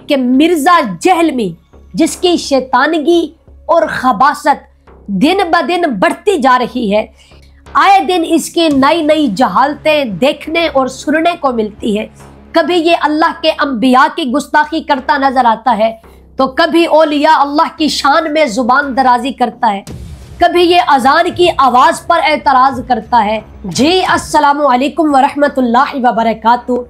कि मिर्जा जहलमी, जिसकी शैतानगी और खबासत दिन ब दिन बढ़ती जा रही है, आए दिन इसकी नई नई जहालतें देखने और सुनने को मिलती है। कभी ये अल्लाह के अंबिया की गुस्ताखी करता नजर आता है, तो कभी औलिया अल्लाह की शान में जुबान दराजी करता है, कभी ये अजान की आवाज पर एतराज करता है। जी अस्सलामु अलैकुम वरहमतुल्लाहि वबरकातुहू।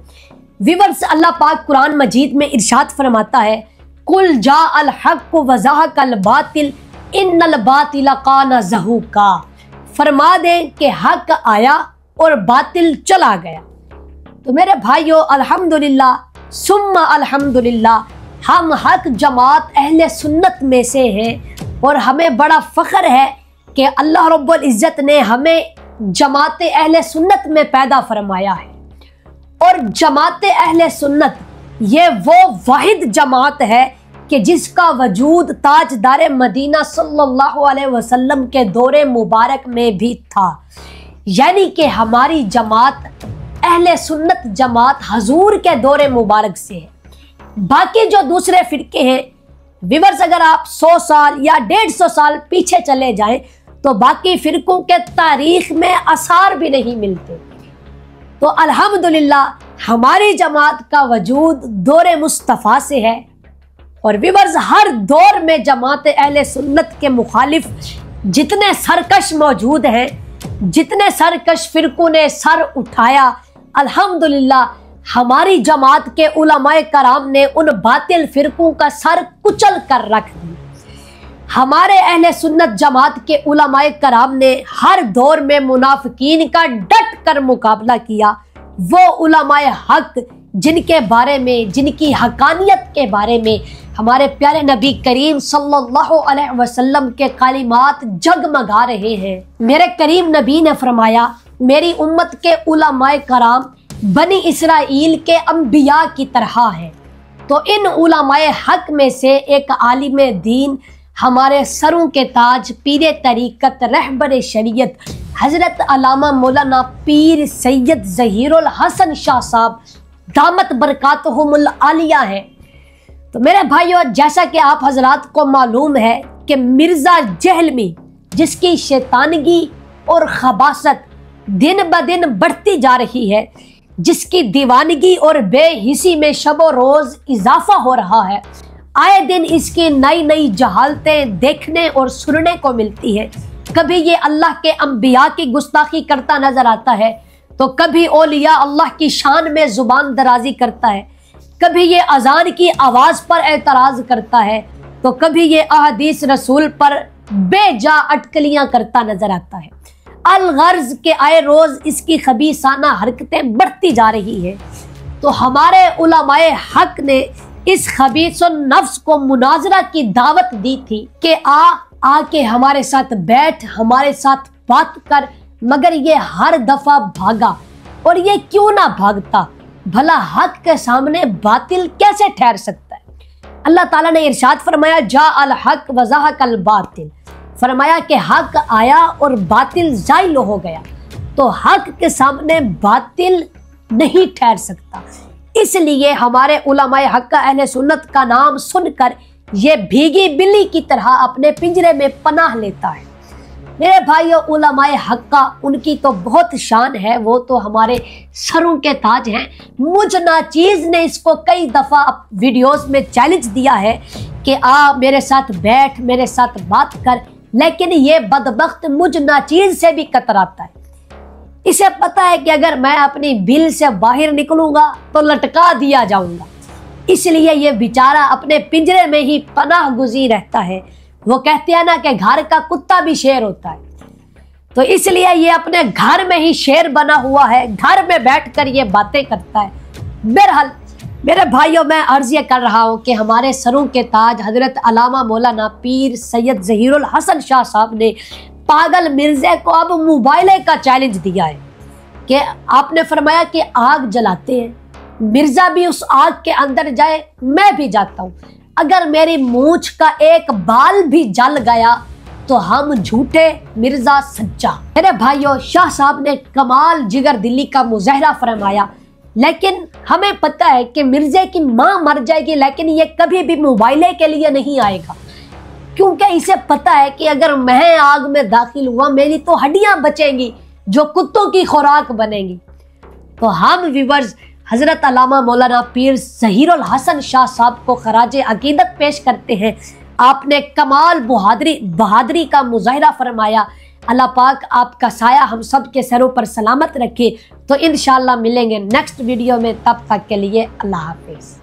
व्यूअर्स, अल्लाह पाक कुरान मजीद में इरशाद फरमाता है, कुल जा अल हक़ व ज़हक़ल बातिल इन्नल बातिल काना ज़हूक़ा। फरमा दें कि हक आया और बातिल चला गया। तो मेरे भाइयों, अल्हम्दुलिल्लाह सुम्मा अल्हम्दुलिल्लाह, हम हक जमात अहले सुन्नत में से हैं और हमें बड़ा फ़ख्र है कि अल्लाह रब्बुल इज़्ज़त ने हमें जमात अहले सुन्नत में पैदा फरमाया है। और जमात अहले सुन्नत ये वो वाहिद जमात है कि जिसका वजूद ताजदार मदीना सल्लल्लाहु अलैहि वसल्लम के दौरे मुबारक में भी था। यानी कि हमारी जमात अहले सुन्नत जमात हजूर के दौरे मुबारक से है। बाकी जो दूसरे फिरके हैं, व्यूअर्स, अगर आप 100 साल या 150 साल पीछे चले जाएं तो बाकी फिरकों के तारीख में आसार भी नहीं मिलते। तो अल्हम्दुलिल्लाह हमारी जमात का वजूद दौरे मुस्तफ़ा से है। और व्यूअर्स, हर दौर में जमात अहले सुन्नत के मुखालिफ जितने सरकश मौजूद हैं, जितने सरकश फिरकों ने सर उठाया, अल्हम्दुलिल्लाह हमारी जमात के उलमाए कराम ने उन बातिल फिरकों का सर कुचल कर रख दिया। हमारे अहले सुन्नत जमात के उलमाए कराम ने हर दौर में मुनाफिकीन का डट कर मुकाबला किया। वो उलमाए हक जिनके बारे में, जिनकी हकानियत के बारे में हमारे प्यारे नबी करीम सल्लल्लाहु अलैहि वसल्लम के कालिमात जगमगा रहे हैं। मेरे करीम नबी ने फरमाया, मेरी उम्मत के उलमाए कराम बनी इसराइल के अंबिया की तरह है। तो इन उलमाए हक में से एक आलिम दीन, हमारे सरों के ताज, पीरे तरीक़त, रहबर शरीयत हजरत अल्लामा मौलाना पीर सैयद ज़हीरुल हसन शाह साहब दामत बरकातहुमुल आलिया है। तो मेरे भाइयों, जैसा कि आप हजरात को मालूम है कि मिर्जा जहलमी, जिसकी शैतानगी और खबासत दिन ब दिन बढ़ती जा रही है, जिसकी दीवानगी और बेहिसी में शबो रोज इजाफा हो रहा है, आए दिन इसकी नई नई जहालतें देखने और सुनने को मिलती है। कभी ये अल्लाह के अंबिया की गुस्ताखी करता नजर आता है, तो कभी औलिया अल्लाह की शान में जुबान दराजी करता है, कभी ये अजान की आवाज पर एतराज करता है, तो कभी ये अहदीस रसूल पर बेजा अटकलियां करता नजर आता है। अलगर्ज के आए रोज इसकी खबीसाना हरकतें बढ़ती जा रही है। तो हमारे उलमाए हक ने इस खबीसुन नफ्स को मुनाजरा की दावत दी थी कि आके हमारे साथ बैठ, हमारे साथ बात कर, मगर ये हर दफा भागा। और ये क्यों ना भागता, भला हक के सामने बातिल कैसे ठहर सकता है। अल्लाह ताला ने इरशाद फरमाया, जा अल हक व ज़हक़ल बातिल। फरमाया कि हक आया और बातिल ज़ाइल हो गया। तो हक के सामने बातिल नहीं ठहर सकता। इसलिए हमारे उलमाए हक का अहले सुन्नत का नाम सुनकर ये भीगी बिल्ली की तरह अपने पिंजरे में पनाह लेता है। मेरे भाइयों, उलमाए हक का उनकी तो बहुत शान है, वो तो हमारे सरों के ताज हैं। मुझ नाचीज ने इसको कई दफ़ा वीडियोस में चैलेंज दिया है कि आ मेरे साथ बैठ, मेरे साथ बात कर, लेकिन ये बदबख्त मुझ नाचीज से भी कतराता है। इसे पता है कि अगर मैं अपनी बिल से बाहर निकलूंगा तो लटका दिया जाऊंगा। इसलिए ये बेचारा अपने पिंजरे में ही पनाह गुज़ीर रहता है। वो कहते हैं ना कि घर का कुत्ता भी शेर होता है, तो इसलिए ये अपने घर में ही शेर बना हुआ है, घर में बैठकर ये बातें करता है। बहरहाल मेरे भाइयों, मैं अर्ज ये कर रहा हूँ कि हमारे सरों के ताज हजरत अल्लामा मौलाना पीर सैयद ज़हीरुल हसन शाह साहब ने पागल मिर्जे को अब मोबाइल का चैलेंज दिया है कि आपने फरमाया कि आग जलाते हैं, मिर्जा भी उस आग के अंदर जाए, मैं भी जाता हूँ। अगर मेरी मूंछ का एक बाल भी जल गया तो हम झूठे, मिर्जा सच्चा। मेरे भाइयों, शाह साहब ने कमाल जिगर दिली का मुजाहरा फरमाया। लेकिन हमें पता है कि मिर्जे की माँ मर जाएगी, लेकिन ये कभी भी मुबाइले के लिए नहीं आएगा, क्योंकि इसे पता है कि अगर मैं आग में दाखिल हुआ मेरी तो हड्डियां बचेंगी जो कुत्तों की खुराक बनेंगी। तो हम व्यूअर्स हजरत अल्लामा मौलाना पीर ज़हीरुल हसन शाह साहब को खराज अकीदत पेश करते हैं। आपने कमाल बहादरी का मुजाहिरा फरमाया। अल्लाह पाक आपका साया हम सब के सरों पर सलामत रखे। तो इंशाअल्लाह मिलेंगे नेक्स्ट वीडियो में, तब तक के लिए अल्लाह हाफिज़।